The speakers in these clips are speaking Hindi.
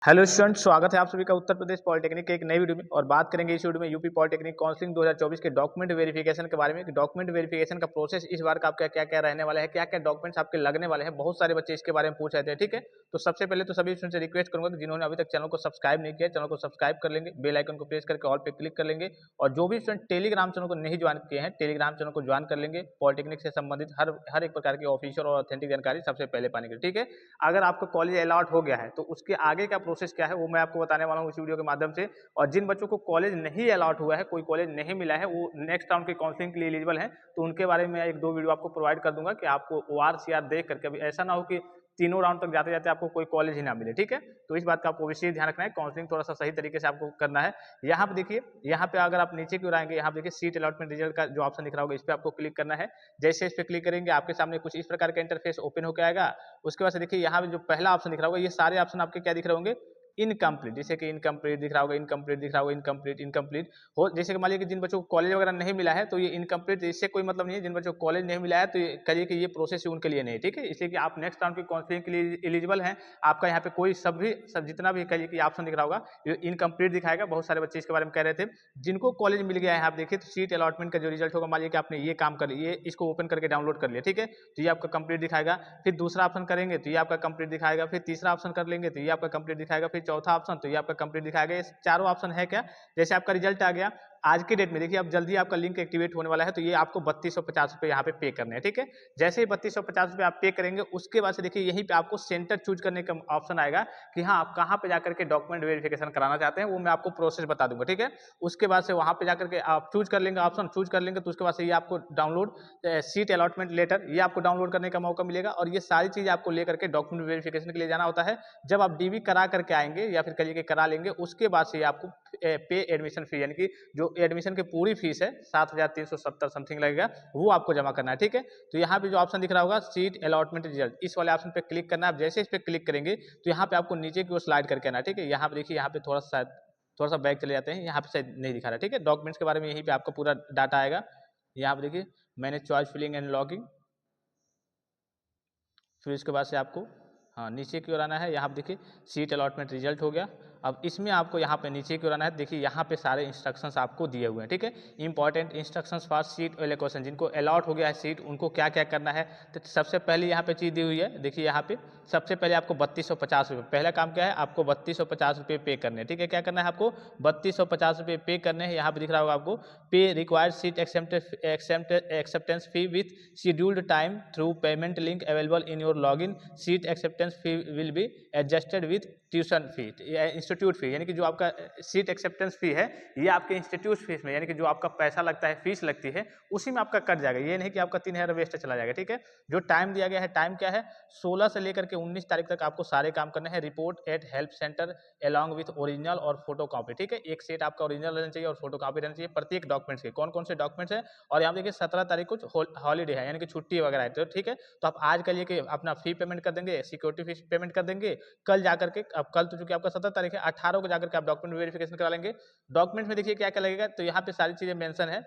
हेलो स्टूडेंट, स्वागत है आप सभी का उत्तर प्रदेश पॉलिटेक्निक के एक नई वीडियो में। और बात करेंगे इस वीडियो में यूपी पॉलिटेक्निक काउंसलिंग 2024 के डॉक्यूमेंट वेरिफिकेशन के बारे में। डॉक्यूमेंट वेरिफिकेशन का प्रोसेस इस बार का आपका क्या क्या रहने वाला है, क्या क्या डॉक्यूमेंट्स आपके लगने वाले हैं। बहुत सारे बच्चे इसके बारे में पूछ रहे थे। ठीक है, तो सबसे पहले तो सभी स्टूडेंट से रिक्वेस्ट करूंगा कि जिन्होंने अभी तक चैनल को सब्सक्राइब नहीं किया, चैनल को सब्सक्राइब कर लेंगे, बेल आइकन को प्रेस करके ऑल पे क्लिक कर लेंगे। और जो भी स्टूडेंट टेलीग्राम चैनल को नहीं ज्वाइन किए हैं, टेलीग्राम चैनल को ज्वाइन कर लेंगे। पॉलिटेक्निक से संबंधित हर एक प्रकार की ऑफिशियल और ऑथेंटिक जानकारी सबसे पहले पाने के लिए। ठीक है, अगर आपका कॉलेज अलॉट हो गया है तो उसके आगे का प्रोसेस क्या है वो मैं आपको बताने वाला हूँ इस वीडियो के माध्यम से। और जिन बच्चों को कॉलेज नहीं अलॉट हुआ है, कोई कॉलेज नहीं मिला है, वो नेक्स्ट राउंड की काउंसलिंग के लिए एलिजिबल है, तो उनके बारे में एक दो वीडियो आपको प्रोवाइड कर दूंगा कि आपको OR CR देख करके अभी ऐसा ना हो कि तीनों राउंड तक जाते जाते आपको कोई कॉलेज ही ना मिले। ठीक है, तो इस बात का आपको विशेष ध्यान रखना है। काउंसलिंग थोड़ा सा सही तरीके से आपको करना है। यहाँ पे देखिए, यहाँ पे अगर आप नीचे की ओर आएंगे, यहाँ पे देखिए सीट अलॉटमेंट रिजल्ट का जो ऑप्शन दिख रहा होगा, इस पर आपको क्लिक करना है। जैसे इस पर क्लिक करेंगे आपके सामने कुछ इस प्रकार का इंटरफेस ओपन होकर आएगा। उसके बाद से देखिए यहाँ पे जो पहला ऑप्शन दिख रहा होगा, ये सारे ऑप्शन आपके क्या दिख रहे होंगे, इनकम्प्लीट। जैसे कि इनकम्प्लीट दिख रहा होगा, इनकम्प्लीट दिख रहा होगा, इनकम्प्लीट इनकम्प्लीट हो। जैसे कि मान लीजिए कि जिन बच्चों को कॉलेज वगैरह नहीं मिला है तो ये इनकम्प्लीट, इससे कोई मतलब नहीं है। जिन बच्चों को कॉलेज नहीं मिला है तो ये कहिए कि ये प्रोसेस उनके लिए नहीं है। ठीक है, इसलिए कि आप नेक्स्ट राउंड की काउंसलिंग के लिए एलिजिबल हैं। आपका यहाँ पे कोई सब जितना भी कहिए कि ऑप्शन दिख रहा होगा ये इनकम्प्लीट दिखाएगा। बहुत सारे बच्चे इसके बारे में कह रहे थे। जिनको कॉलेज मिल गया है, आप देखिए तो सीट अलॉटमेंट का जो रिजल्ट होगा, मान लीजिए कि आपने ये काम कर लिया, ये इसको ओपन करके डाउनलोड कर लिया। ठीक है, तो ये आपका कंप्लीट दिखाएगा। फिर दूसरा ऑप्शन करेंगे तो ये आपका कंप्लीट दिखाएगा। फिर तीसरा ऑप्शन कर लेंगे तो ये आपका कंप्लीट दिखाएगा। फिर चौथा ऑप्शन तो ये आपका कंप्लीट दिखाएगा। ये चारों ऑप्शन है क्या, जैसे आपका रिजल्ट आ गया आज के डेट में, देखिए अब जल्दी आपका लिंक एक्टिवेट होने वाला है, तो ये आपको 3250 रुपये यहाँ पे करने हैं। ठीक है, जैसे ही 3250 रुपये आप पे करेंगे उसके बाद से देखिए यहीं पे आपको सेंटर चूज करने का ऑप्शन आएगा कि हाँ आप कहाँ पे जाकर के डॉक्यूमेंट वेरिफिकेशन कराना चाहते हैं, वो मैं आपको प्रोसेस बता दूंगा। ठीक है, उसके बाद से वहाँ पे जाकर के आप चूज कर लेंगे, ऑप्शन चूज कर लेंगे, तो उसके बाद से ये आपको डाउनलोड सीट अलॉटमेंट लेटर ये आपको डाउनलोड करने का मौका मिलेगा। और ये सारी चीज आपको लेकर के डॉक्यूमेंट वेरिफिकेशन के लिए जाना होता है। जब आप DB करा करके आएंगे या फिर कहिए कि करा लेंगे, उसके बाद से आपको पे एडमिशन फी, यानी कि जो एडमिशन की पूरी फीस है 7370 समथिंग लगेगा, वो आपको जमा करना है। ठीक है, तो यहाँ पे जो ऑप्शन दिख रहा होगा सीट अलॉटमेंट रिजल्ट, इस वाले ऑप्शन पे क्लिक करना है। आप जैसे इस पे क्लिक करेंगे तो यहाँ पे आपको नीचे की ओर स्लाइड करके आना है। ठीक है, यहाँ पे देखिए, यहाँ पे थोड़ा सा बैक चले जाते हैं, यहाँ पे शायद नहीं दिखा रहा है। ठीक है, डॉक्यूमेंट्स के बारे में यहीं पे आपका पूरा डाटा आएगा। यहाँ पे देखिए मैंने चॉइस फिलिंग एंड लॉगिंग, फिर इसके बाद से आपको हाँ नीचे की ओर आना है। यहाँ पे देखिए सीट अलॉटमेंट रिजल्ट हो गया। अब इसमें आपको यहाँ पे नीचे की ओर आना है। देखिए यहाँ पे सारे इंस्ट्रक्शंस आपको दिए हुए हैं। ठीक है, important instructions for seat allocation, जिनको अलॉट हो गया है सीट उनको क्या क्या करना है। तो सबसे पहले यहाँ पे चीज़ दी हुई है, देखिए यहाँ पे सबसे पहले आपको 3250 रुपये, पहला काम क्या है, आपको 3250 रुपये पे करने हैं। ठीक है, क्या करना है आपको 3250 रुपये पे करने हैं। यहाँ पे दिख रहा होगा आपको pay required seat acceptance fee with scheduled time through payment link available in your login. Seat acceptance fee will be adjusted with tuition fee, institute fee, यानी कि जो आपका सीट एक्सेप्टेंस फी है ये आपके इंस्टीट्यूट फीस में, यानी कि जो आपका पैसा लगता है, फीस लगती है, उसी में आपका कट जाएगा। ये नहीं कि आपका 3000 वेस्ट चला जाएगा। ठीक है, जो टाइम दिया गया है, टाइम क्या है 16 से लेकर के 19 तारीख तक आपको सारे काम करने हैं। Report eight help centre along with original और फोटो कॉपी। ठीक है, एक सेट आपका ओरिजिनल रहना चाहिए और फोटो कॉपी रहना चाहिए प्रत्येक डॉक्यूमेंट्स के। कौन कौन से डॉक्यूमेंट्स है, और यहाँ देखिए 17 तारीख को हॉलीडे है, यानी कि छुट्टी वगैरह है। तो ठीक है, तो आप आज कल ये कि अपना फी पेमेंट कर देंगे, सिक्योरिटी फीस पेमेंट कर देंगे, कल जाकर के, अब कल तो चूंकि आपका 17 तारीख है, 18 को जाकर के आप डॉक्यूमेंट वेरिफिकेशन करा लेंगे। डॉक्यूमेंट्स में देखिए क्या क्या लगेगा, तो यहाँ पे सारी चीजें मेंशन है।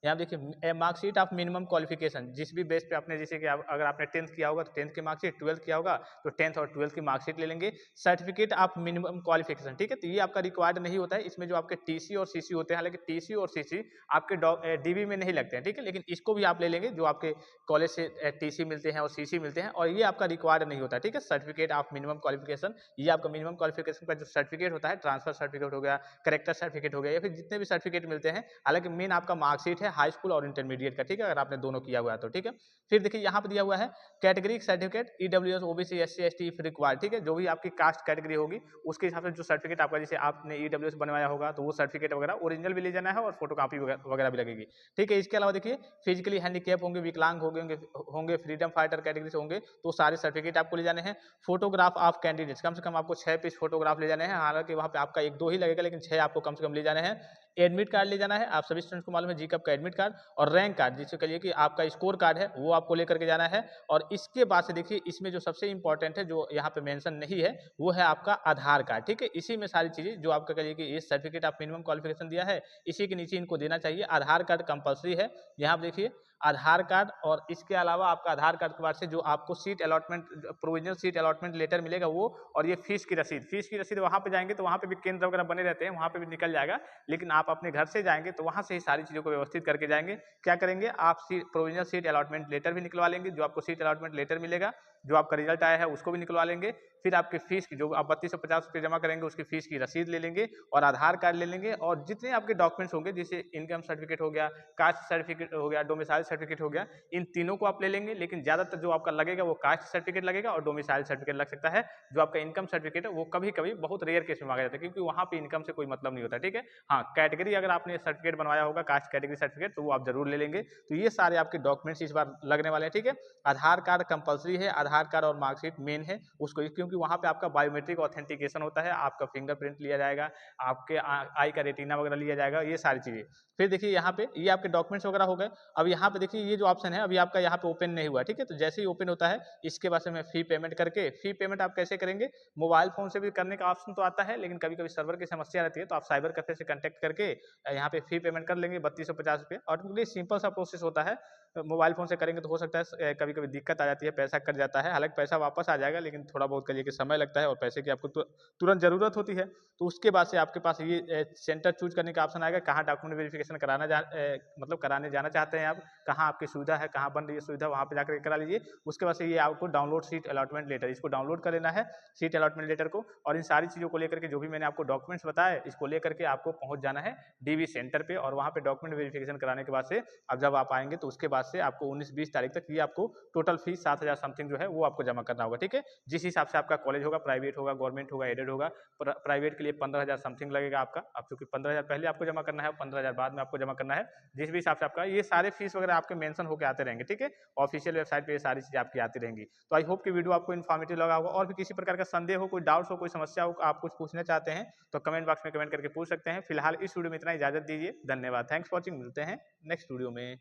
यहाँ देखिए मार्कशीट ऑफ मिनिमम क्वालिफिकेशन, जिस भी बेस पे आपने, जैसे कि अगर आपने 10th किया होगा तो 10th की मार्कशीट, 12th किया होगा तो 10th और 12th की मार्कशीट ले लेंगे। सर्टिफिकेट ऑफ मिनिमम क्वालिफिकेशन, ठीक है, तो ये आपका रिक्वायर्ड नहीं होता है। इसमें जो आपके TC और CC होते हैं, हालांकि TC और CC आपके DB में नहीं लगते हैं। ठीक है, लेकिन इसको भी आप ले लेंगे, जो आपके कॉलेज से TC मिलते हैं और CC मिलते हैं, और ये आपका रिक्वायर्ड नहीं होता है। ठीक है, सर्टिफिकेट ऑफ मिनिमम क्वालिफिकेशन, ये आपका मिनिमम क्वालिफिकेशन का जो सर्टिफिकेट होता है, ट्रांसफर सर्टिफिकेट हो गया, करेक्टर सर्टिफिकेट हो गया, या फिर जितने भी सर्टिफिकेट मिलते हैं, हालांकि मेन आपका मार्कशीट है हाई स्कूल और इंटरमीडिएट का। ठीक है, अगर आपने दोनों किया हुआ है तो। ठीक है, फिर देखिए यहाँ पे दिया हुआ है category certificate EWS OBC SC ST if required. ठीक है, जो भी आपकी कास्ट कैटेगरी होगी उसके हिसाब से जो सर्टिफिकेट आपका, जैसे आपने EWS बनवाया होगा तो वो सर्टिफिकेट वगैरह ओरिजिनल भी ले जाना है और फोटो कॉपी वगैरह भी लगेगी। ठीक है, इसके अलावा देखिए फिजिकली हैंडीकैप होंगे, विकलांग होंगे, फ्रीडम फाइटर कैटेगरी से होंगे, तो सारे सर्टिफिकेट आपको ले जाने हैं। फोटोग्राफ ऑफ कैंडिडेट्स, कम से कम आपको 6 पीस फोटोग्राफ ले जाने हैं, हालांकि वहाँ पे आपका 1-2 ही लगेगा, लेकिन 6 आपको कम से कम ले जाने हैं। एडमिट कार्ड ले जाना है, आप सभी स्टूडेंट्स को मालूम है GCAP का एडमिट कार्ड, और रैंक कार्ड, जिससे कहिए कि आपका स्कोर कार्ड है, वो आपको लेकर के जाना है। और इसके बाद से देखिए इसमें जो सबसे इंपॉर्टेंट है, जो यहाँ पे मेंशन नहीं है, वो है आपका आधार कार्ड। ठीक है, इसी में सारी चीजें जो आपका कहिए कि ये सर्टिफिकेट ऑफ मिनिमम क्वालिफिकेशन दिया है, इसी के नीचे इनको देना चाहिए। आधार कार्ड कंपलसरी है। यहाँ पे देखिए आधार कार्ड और इसके अलावा आपका आधार कार्ड के बाद से जो आपको seat allotment provisional seat allotment letter मिलेगा वो, और ये फीस की रसीद वहाँ पे जाएंगे तो वहाँ पे भी केंद्र वगैरह बने रहते हैं, वहाँ पे भी निकल जाएगा। लेकिन आप अपने घर से जाएंगे तो वहाँ से ही सारी चीज़ों को व्यवस्थित करके जाएंगे। क्या करेंगे आप, प्रोविजनल सीट अलॉटमेंट लेटर भी निकलवा लेंगे, जो आपको सीट अलॉटमेंट लेटर मिलेगा, जो आपका रिजल्ट आया है उसको भी निकलवा लेंगे। फिर आपके फीस की जो आप 3250 रुपये जमा करेंगे उसकी फीस की रसीद ले लेंगे और आधार कार्ड ले लेंगे, और जितने आपके डॉक्यूमेंट्स होंगे जैसे इनकम सर्टिफिकेट हो गया, कास्ट सर्टिफिकेट हो गया, डोमिसाइल सर्टिफिकेट हो गया, इन तीनों को आप ले लेंगे। लेकिन ज़्यादातर जो आपका लगेगा वो कास्ट सर्टिफिकेट लगेगा और डोमिसाइल सर्टिफिकेट लग सकता है। जो आपका इनकम सर्टिफिकेट है वो कभी कभी बहुत रेयर केस में मांगा जाता है, क्योंकि वहाँ पे इनकम से कोई मतलब नहीं होता, ठीक है। हाँ, कैटेगरी अगर आपने सर्टिफिकेट बनवाया होगा कास्ट कैटेगरी सर्टिफिकेट तो वो आप जरूर ले लेंगे। तो ये सारे आपके डॉक्यूमेंट्स इस बार लगने वाले हैं, ठीक है। आधार कार्ड कंपलसरी है, आधार कार्ड और मार्कशीट मेन है उसको, क्योंकि वहाँ पे आपका बायोमेट्रिक ऑथेंटिकेशन होता है, आपका फिंगरप्रिंट लिया जाएगा, आपके आई का रेटिना वगैरह लिया जाएगा, ये सारी चीज़ें। फिर देखिए यहाँ पे ये आपके डॉक्यूमेंट्स वगैरह हो गए। अब यहाँ पे देखिए ये जो ऑप्शन है अभी आपका यहाँ पे ओपन नहीं हुआ, ठीक है। तो जैसे ही ओपन होता है इसके बाद से मैं फी पेमेंट करके, फी पेमेंट आप कैसे करेंगे, मोबाइल फोन से भी करने का ऑप्शन तो आता है, लेकिन कभी कभी सर्वर की समस्या रहती है तो आप साइबर कैफे से कॉन्टैक्ट करके यहाँ पे फी पेमेंट कर लेंगे 3250 रुपये। ऑटोमेटिकली सिंपल सा प्रोसेस होता है। मोबाइल फोन से करेंगे तो हो सकता है कभी कभी दिक्कत आ जाती है, पैसा कट जाता है, हालांकि पैसा वापस आ जाएगा, लेकिन थोड़ा बहुत करिए कि समय लगता है और पैसे की आपको तुरंत जरूरत होती है। तो उसके बाद से आपके पास ये सेंटर चूज करने का ऑप्शन आएगा, कहाँ डॉक्यूमेंट वेरिफिकेशन मतलब कराने जाना चाहते हैं आप, कहाँ आपकी सुविधा है, कहाँ बन रही है सुविधा, वहाँ पे जाकर करा लीजिए। उसके बाद से ये आपको डाउनलोड सीट अलॉटमेंट लेटर, इसको डाउनलोड कर लेना है सीट अलॉटमेंट लेटर को, और इन सारी चीज़ों को लेकर के जो भी मैंने आपको डॉक्यूमेंट्स बताए इसको लेकर के आपको पहुंच जाना है डीवी सेंटर पे, और वहाँ पे डॉक्यूमेंट वेरिफिकेशन कराने के बाद से अब जब आप आएंगे तो उसके बाद से आपको 19-20 तारीख तक ये आपको टोटल फीस 7000 समथिंग जो है वो आपको जमा करना होगा, ठीक है। जिस हिसाब से आपका कॉलेज होगा, प्राइवेट होगा, गवर्नमेंट होगा, एडेड होगा, प्राइवेट के लिए 15,000 समथिंग लगेगा आपका। अब चूंकि 15,000 पहले आपको जमा करना है, 15,000 बाद में आपको जमा करना है, जिस भी हिसाब से आपका ये सारे फीस वगैरह आपके मेंशन होकर आते रहेंगे, ठीक है। ऑफिशियल वेबसाइट पे ये सारी चीजें आपकी आती रहेंगी। तो आई होप कि वीडियो आपको इन्फॉर्मेटिव लगा होगा, और भी किसी प्रकार का संदेह हो, कोई डाउट्स हो, कोई समस्या हो, आप कुछ पूछना चाहते हैं तो कमेंट बॉक्स में कमेंट करके पूछ सकते हैं। फिलहाल इस वीडियो में इतना इजाजत दीजिए, धन्यवाद, थैंक्स फॉर वॉचिंग, मिलते हैं नेक्स्ट वीडियो में।